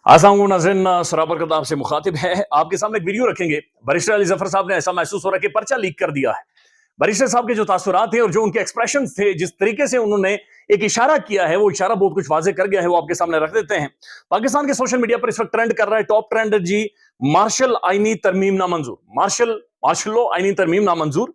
आसाम नाज़रीन, सराबर कताब से मुखातिब है। आपके सामने एक वीडियो रखेंगे। बैरिस्टर अली जफर साहब ने ऐसा महसूस हो रहा है कि पर्चा लीक कर दिया है। बैरिस्टर साहब के जो तासुरात थे और जो उनके एक्सप्रेशन थे, जिस तरीके से उन्होंने एक इशारा किया है, वो इशारा बहुत कुछ वाजे कर गया है, वो आपके सामने रख देते हैं। पाकिस्तान के सोशल मीडिया पर इस वक्त ट्रेंड कर रहा है, टॉप ट्रेंड जी, मार्शल आईनी तरमीम नामंजूर। मार्शल आईनी तरमीम नामंजूर।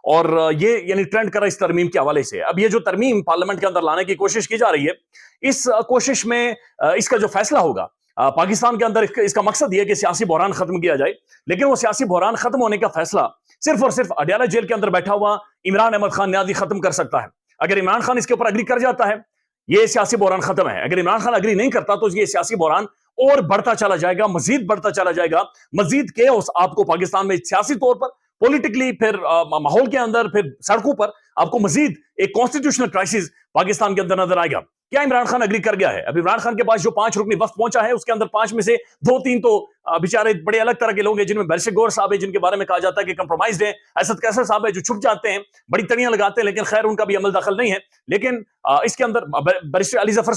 और ये यानी ट्रेंड कर रहा है इस तरमीम के हवाले से। अब ये जो तरमीम पार्लियामेंट के अंदर लाने की कोशिश की जा रही है, इस कोशिश में इसका जो फैसला होगा पाकिस्तान के अंदर, इसका मकसद यह कि सियासी बहरान खत्म किया जाए। लेकिन वो सियासी बहरान खत्म होने का फैसला सिर्फ और सिर्फ अडयाला जेल के अंदर बैठा हुआ इमरान अहमद खान न्याजी खत्म कर सकता है। अगर इमरान खान इसके ऊपर अग्री कर जाता है, ये सियासी बहरान खत्म है। अगर इमरान खान अग्री नहीं करता तो ये सियासी बहरान और बढ़ता चला जाएगा, मजीद बढ़ता चला जाएगा। मजीद केओस आपको पाकिस्तान में सियासी तौर पर, पॉलिटिकली, फिर माहौल के अंदर, फिर सड़कों पर आपको मजीद एक कॉन्स्टिट्यूशनल क्राइसिस पाकिस्तान के अंदर नजर आएगा। क्या इमरान खान अग्री कर गया है? अब इमरान खान के पास जो 5 रुकनी वफ्द पहुंचा है, उसके अंदर 5 में से 2-3 तो बेचारे बड़े अलग तरह के लोग हैं, जिनमें बैरिस्टर गौहर साहब है, जिनके बारे में कहा जाता है कि कंप्रोमाइज्ड है। असद कैसर साहब है जो छुप जाते हैं, बड़ी तड़ियां लगाते हैं, लेकिन खैर उनका भी अमल दखल नहीं है। लेकिन इसके अंदर बैरिस्टर अली जफर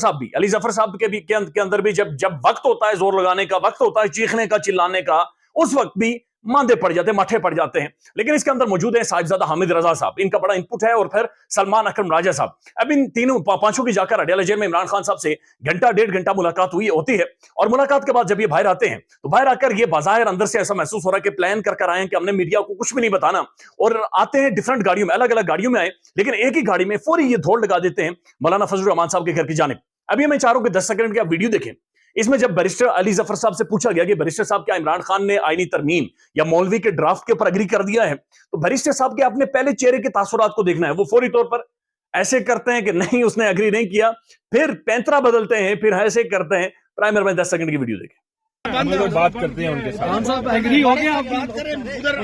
साहब के अंदर भी जब वक्त होता है, जोर लगाने का वक्त होता है, चीखने का, चिल्लाने का, उस वक्त भी मांदे पड़ जाते हैं, माठे पड़ जाते हैं। लेकिन इसके अंदर मौजूद है साहिबजादा हामिद रजा साहब, इनका बड़ा इनपुट है, और फिर सलमान अकरम राजा साहब। अब इन तीनों पांचों की जाकर अडयाला जेल में इमरान खान साहब से घंटा 1.5 घंटा मुलाकात होती है। और मुलाकात के बाद जब ये बाहर आते हैं, तो बाहर आकर ये बाजार अंदर से ऐसा महसूस हो रहा है कि प्लान कर आए हैं कि हमने मीडिया को कुछ भी नहीं बताना। और आते हैं डिफरेंट गाड़ियों में, अलग अलग गाड़ियों में आए, लेकिन एक ही गाड़ी में फौरी ये दौड़ लगा देते हैं मौलाना फजल रहमान साहब के घर की जानिब। अभी मैं चाह रहा हूं कि 10 सेकंड की आप वीडियो देखें। इसमें जब बैरिस्टर अली जफर साहब से पूछा गया कि बैरिस्टर साहब, क्या इमरान खान ने आईनी तरमीम या मौलवी के ड्राफ्ट के ऊपर अग्री कर दिया है? तो बैरिस्टर साहब के अपने पहले चेहरे के तासुरात को देखना है। वो फौरी तौर पर ऐसे करते हैं कि नहीं, उसने अग्री नहीं किया, फिर पैंतरा बदलते हैं, फिर ऐसे करते हैं। प्राइमर में 10 सेकंड की वीडियो देखें। बात करते हैं उनके साथ। खान साहब एग्री हो गए? आप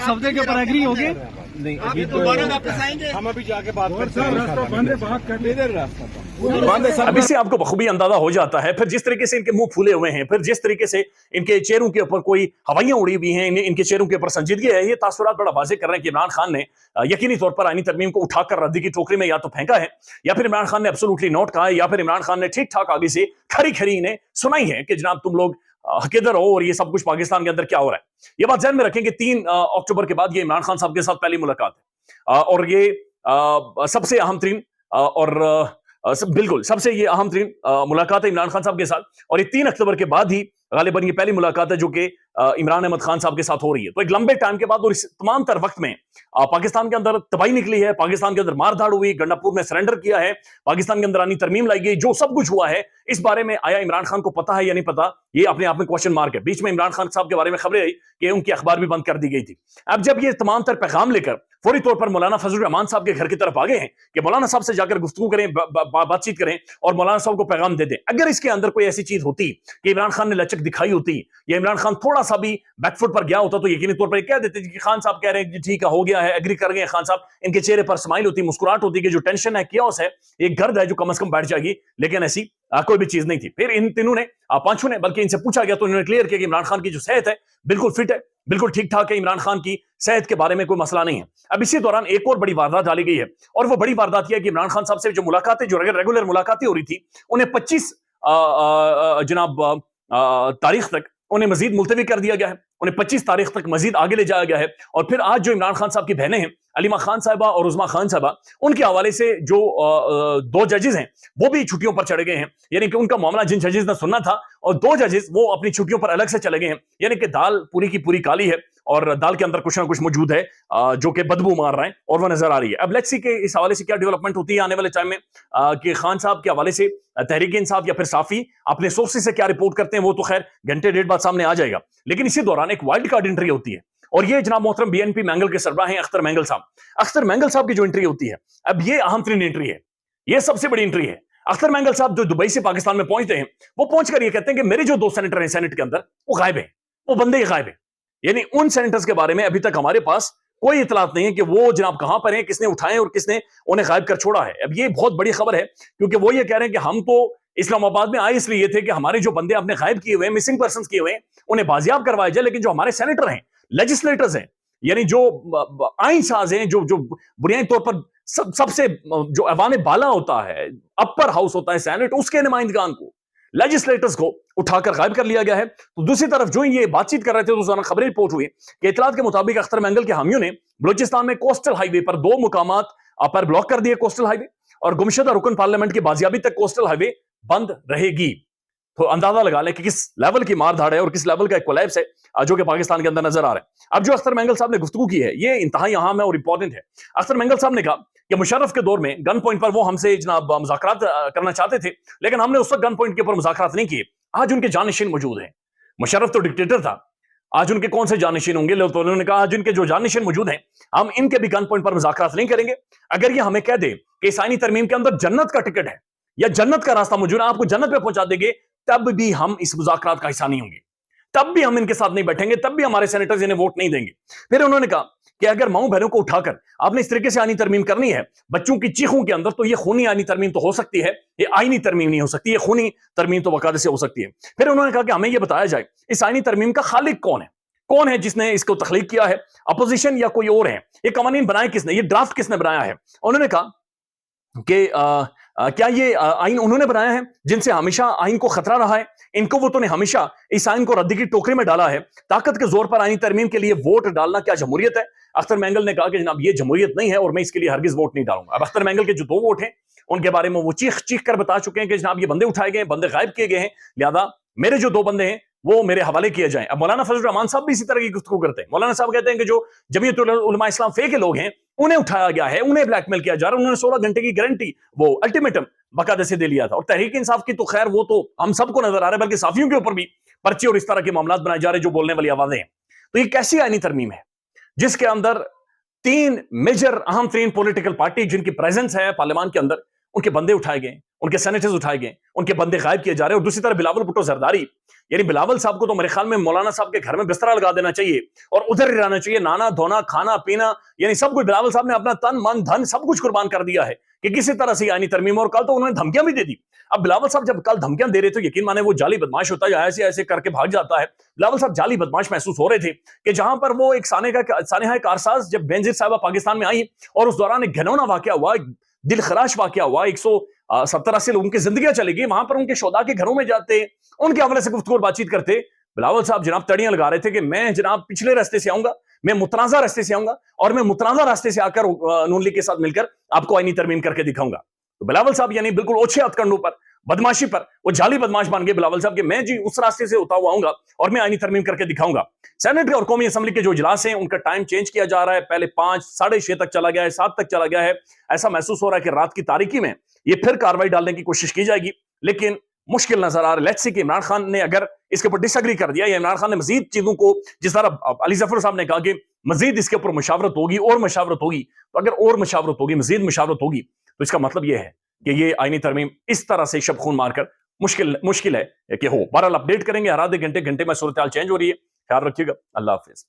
सब्जे के ऊपर एग्री हो गए? नहीं, अभी तो हम अभी जाके बात करते हैं। अब इससे आपको बखूबी अंदाजा हो जाता है, फिर जिस तरीके से इनके मुंह फूले हुए हैं, फिर जिस तरीके से इनके चेहरों के ऊपर कोई हवाइयां उड़ी हुई हैं, इनके चेहरों के ऊपर संजीदगी है, ये तासुरात बड़ा वाज़ेह कर रहे हैं कि इमरान खान ने यकीनी तौर पर आईनी तरमीम को उठाकर रद्दी की टोकरी में या तो फेंका है, या फिर इमरान खान ने एब्सोल्युटली नोट कहा है, या फिर इमरान खान ने ठीक ठाक आगे से खरी खरी इन्हें सुनाई है कि जनाब तुम लोग किधर हो और ये सब कुछ पाकिस्तान के अंदर क्या हो रहा है। ये बात ध्यान में रखें कि 3 अक्टूबर के बाद ये इमरान खान साहब के साथ पहली मुलाकात है। और ये सबसे अहम तरीन और बिल्कुल सबसे ये अहम तरीन मुलाकात है इमरान खान साहब के साथ। और ये 3 अक्टूबर के बाद ही गालिबन ये पहली मुलाकात है जो कि इमरान अहमद खान साहब के साथ हो रही है। तो एक लंबे टाइम के बाद और इस तमाम तर वक्त में पाकिस्तान के अंदर तबाही निकली है, पाकिस्तान के अंदर मारधाड़ हुई, गंडापुर में सरेंडर किया है, पाकिस्तान के अंदर आनी तरमीम लाई गई, जो सब कुछ हुआ है, इस बारे में आया इमरान खान को पता है या नहीं पता, ये अपने आप में क्वेश्चन मार्क है। बीच में इमरान खान साहब के बारे में खबरें आई कि उनकी अखबार भी बंद कर दी गई थी। अब जब ये तमाम तर पैगाम लेकर फौरी तौर पर मौलाना फजल रहमान साहब के घर की तरफ आ गए हैं कि मौलाना साहब से जाकर गुफ्तगू करें, बातचीत करें और मौलाना साहब को पैगाम दे दें। अगर इसके अंदर कोई ऐसी चीज होती कि इमरान खान ने लचक दिखाई होती या इमरान खान थोड़ा सा भी बैकफुट पर गया होता, तो यकीनी तौर पर कह देते कि खान साहब कह रहे हैं कि ठीक है, हो गया है, एग्री कर गए खान साहब। इनके चेहरे पर स्माइल होती, मुस्कुराहट होती कि जो टेंशन है, कियोस है, एक गर्द है जो कम से कम बैठ जाएगी। लेकिन ऐसी कोई भी चीज नहीं थी। फिर इन तीनों ने, पांचों ने, बल्कि इनसे पूछा गया तो इन्होंने क्लियर किया कि इमरान खान की जो सेहत है बिल्कुल फिट है, बिल्कुल ठीक ठाक है, इमरान खान की सेहत के बारे में कोई मसला नहीं है। अब इसी दौरान एक और बड़ी वारदात डाली गई है, और वो बड़ी वारदात यह है कि इमरान खान साहब से जो मुलाकातें, जो रेगुलर मुलाकातें हो रही थी, उन्हें 25 जनाब तारीख तक उन्हें मजीद मुलतवी कर दिया गया है। उन्हें 25 तारीख तक मजीद आगे ले जाया गया है। और फिर आज जो इमरान खान साहब की बहनें हैं, अलीमा खान साहिबा और उज़मा खान साहिबा, उनके हवाले से जो 2 जजेस हैं वो भी छुट्टियों पर चढ़े गए हैं। यानी कि उनका मामला जिन जजेस ने सुनना था, और 2 जजेस वो अपनी छुट्टियों पर अलग से चले गए हैं। यानी कि दाल पूरी की पूरी काली है और दाल के अंदर कुछ ना कुछ मौजूद है जो कि बदबू मार रहा है, और वो नजर आ रही है। अब लेट्स सी के इस हवाले से क्या डेवलपमेंट होती है आने वाले टाइम में, कि खान साहब के हवाले से तहरीक इंसाफ या फिर साफी अपने सोर्सेस से क्या रिपोर्ट करते हैं, वो तो खैर घंटे 1.5 बाद सामने आ जाएगा। लेकिन इसी दौरान एक वाइल्ड कार्ड एंट्री होती है, और ये जनाब मोहतरम बीएनपी मैंगल के सरबराह हैं अख्तर मैंगल साहब। अख्तर मैंगल साहब की जो एंट्री होती है, अब ये अहम तरीन एंट्री है, ये सबसे बड़ी एंट्री है। अख्तर मैंगल साहब जो दुबई से पाकिस्तान में पहुंचते हैं, वो पहुंचकर ये कहते हैं कि मेरे जो 2 सेनेटर हैं सेनेट के अंदर, वो गायब है, वो बंदे ही गायब है। यानी उन सेनेटर्स के बारे में अभी तक हमारे पास कोई इतलात नहीं है कि वो जनाब कहां पर हैं, किसने उठाए और किसने उन्हें गायब कर छोड़ा है। अब ये बहुत बड़ी खबर है, क्योंकि वो ये कह रहे हैं कि हम तो इस्लामाबाद में आए इसलिए थे कि हमारे जो बंदे आपने गायब किए हुए हैं, मिसिंग पर्सन किए हुए हैं, उन्हें बाजियाब करवाया जाए। लेकिन जो हमारे सेनेटर हैं, लेजिस्लेटर्स हैं, यानी जो आइन साज हैं, जो बुनियादी तौर पर सबसे जो ऐवान बाला होता है, अपर हाउस होता है सेनेट, उसके नुमाइंदगान को لیجسلیٹرز کو اٹھا کر غائب کر لیا گیا ہے. تو دوسری طرف جو یہ بات چیت کر رہے تھے روزانہ خبریں رپورٹ ہوئی کہ اطلاعات کے مطابق اختر مینگل کے حامیوں نے بلوچستان میں کوسٹل ہائی وے پر 2 مقامات پر بلاک کر دیے کوسٹل ہائی وے, اور گمشدہ رکن پارلیمنٹ کی بازیابی تک کوسٹل ہائی وے بند رہے گی. تو اندازہ لگا لیں کہ کس لیول کی مار دھاڑ ہے اور کس لیول کا ایک کولیپس ہے جو کہ پاکستان کے اندر نظر آ رہا ہے. اب جو اختر مینگل صاحب نے گفتگو کی ہے یہ انتہائی اہم ہے اور امپورٹنٹ ہے. اختر مینگل صاحب نے کہا کہ مشرف کے دور میں گن پوائنٹ پر وہ ہم سے جناب مذاکرات کرنا چاہتے تھے, لیکن ہم نے اس وقت گن پوائنٹ کے اوپر مذاکرات نہیں کیے. آج ان کے جانشین موجود ہیں. مشرف تو ڈکٹیٹر تھا, آج ان کے کون سے جانشین ہوں گے؟ تو انہوں نے کہا آج ان کے جو جانشین موجود ہیں ہم ان کے بھی گن پوائنٹ پر مذاکرات نہیں کریں گے. اگر یہ ہمیں کہہ دے کہ اس آئینی ترمیم کے اندر جنت کا ٹکٹ ہے یا جنت کا راستہ موجود ہے, آپ کو جنت پہ پہنچا دیں گے, تب بھی ہم اس مذاکرات کا حصہ نہیں ہوں گے, تب بھی ہم ان کے ساتھ نہیں بیٹھیں گے, تب بھی ہمارے سینیٹرز انہیں ووٹ نہیں دیں گے. پھر انہوں نے کہا کہ اگر ماؤں بہنوں کو اٹھا کر آپ نے اس طریقے سے آئینی ترمیم کرنی ہے بچوں کی چیخوں کے اندر, تو یہ خونی آئینی ترمیم تو ہو سکتی ہے, یہ آئینی ترمیم نہیں ہو سکتی, یہ خونی ترمیم تو باقاعدہ سے ہو سکتی ہے. پھر انہوں نے کہا کہ ہمیں یہ بتایا جائے اس آئینی ترمیم کا خالق کون ہے جس نے اس کو تخلیق کیا ہے, اپوزیشن یا کوئی اور ہے؟ یہ قوانین بنائے کس نے, یہ ڈرافٹ کس نے بنایا ہے؟ انہوں نے کہا کہ کیا یہ آئین انہوں نے بنایا ہے جن سے ہمیشہ آئین کو خطرہ رہا ہے؟ ان کو وہ تو نے ہمیشہ اس آئین کو ردی کی ٹوکری میں ڈالا ہے. طاقت کے زور پر آئینی ترمیم کے لیے ووٹ ڈالنا کیا جمہوریت ہے؟ اختر مینگل نے کہا کہ جناب یہ جمہوریت نہیں ہے اور میں اس کے لیے ہرگز ووٹ نہیں ڈالوں گا. اب اختر مینگل کے جو 2 ووٹ ہیں ان کے بارے میں وہ چیخ کر بتا چکے ہیں کہ جناب یہ بندے اٹھائے گئے, بندے غائب کیے گئے ہیں, لہذا میرے جو 2 بندے ہیں وہ میرے حوالے کیے جائیں. اب مولانا فضل الرحمان صاحب بھی اسی طرح کی گفتگو کرتے ہیں. مولانا صاحب کہتے ہیں کہ جو جمعیت علماء اسلام فے کے لوگ ہیں انہیں اٹھایا گیا ہے, انہیں بلیک میل کیا جا رہا ہے, انہوں نے 16 گھنٹے کی گارنٹی وہ الٹیمیٹم باقاعدہ سے دے لیا تھا. اور تحریک انصاف کی تو خیر وہ تو ہم سب کو نظر آ رہا ہے, بلکہ صحافیوں کے اوپر بھی پرچے اور اس طرح کے معاملات بنائے جا رہے ہیں جو بولنے والی آوازیں ہیں. تو یہ کیسی آئینی ترمیم ہے جس کے اندر 3 میجر اہم ترین پولیٹیکل پارٹی جن کی پریزنس ہے پارلیمان کے اندر, ان کے بندے اٹھائے گئے, ان کے سینیٹرز اٹھائے گئے, ان کے بندے غائب کیے جا رہے ہیں. اور دوسری طرف بلاول بھٹو زرداری, یعنی بلاول صاحب کو تو میرے خیال میں مولانا صاحب کے گھر میں بستر لگا دینا چاہیے اور ادھر ہی رہنا چاہیے, نانا دھونا کھانا پینا یعنی سب کچھ بلاول صاحب نے اپنا تن من دھن سب کچھ قربان کر دیا ہے کہ کسی طرح سے آئینی ترمیم. اور کل تو انہوں نے دھمکیاں بھی دے دی. اب بلاول صاحب جب کل دھمکیاں دے رہے تو یقین مانے وہ جعلی بدماش ہوتا ہے, ایسے ایسے کر کے بھاگ جاتا ہے. بلاول صاحب جعلی بدماش محسوس ہو رہے تھے کہ جہاں پر وہ ایک سانحہ کارساز جب بینظیر صاحبہ پاکستان میں آئی اور اس دوران ایک گھنونا واقعہ ہوا, دل خراش واقعہ ہوا, 170-80 لوگوں کی زندگیاں چلے گئی, وہاں پر ان کے شہداء کے گھروں میں جاتے, ان کے حوالے سے گفتگو اور بات چیت کرتے. بلاول صاحب جناب تڑیاں لگا رہے تھے کہ میں جناب پچھلے راستے سے آؤں گا, میں متنازع راستے سے آؤں گا اور میں متنازع راستے سے آ کر نون لیگ کے ساتھ مل کر آپ کو آئینی ترمیم کر کے دکھاؤں گا. تو بلاول صاحب یعنی بالکل اوچھے ہتھ کنڈوں پر بدماشی پر وہ جعلی بدماش بن گئے بلاول صاحب کہ میں جی اس راستے سے ہوتا ہوا آؤں گا اور میں آئینی ترمیم کر کے دکھاؤں گا. سینٹ اور قومی اسمبلی کے جو اجلاس ہیں ان کا ٹائم چینج کیا جا رہا ہے, پہلے 5 ساڑھے 6 تک چلا گیا ہے, 7 تک چلا گیا ہے. ایسا محسوس ہو رہا ہے کہ رات کی تاریکی میں یہ پھر کاروائی ڈالنے کی کوشش کی جائے گی, لیکن مشکل نظر آ رہا ہے. لیٹس سی کہ عمران خان نے اگر اس کے اوپر ڈس ایگری کر دیا یا عمران خان نے مزید چیزوں کو, جس طرح علی ظفر صاحب نے کہا کہ مزید اس کے اوپر مشاورت ہوگی اور مشاورت ہوگی, تو اگر اور مشاورت ہوگی, مزید مشاورت ہوگی, تو اس کا مطلب یہ ہے کہ یہ آئینی ترمیم اس طرح سے شب خون مار کر مشکل ہے کہ ہو. بہرحال اپڈیٹ کریں گے ہر آدھے گھنٹے میں صورتحال چینج ہو رہی ہے. خیال رکھیے گا. اللہ حافظ.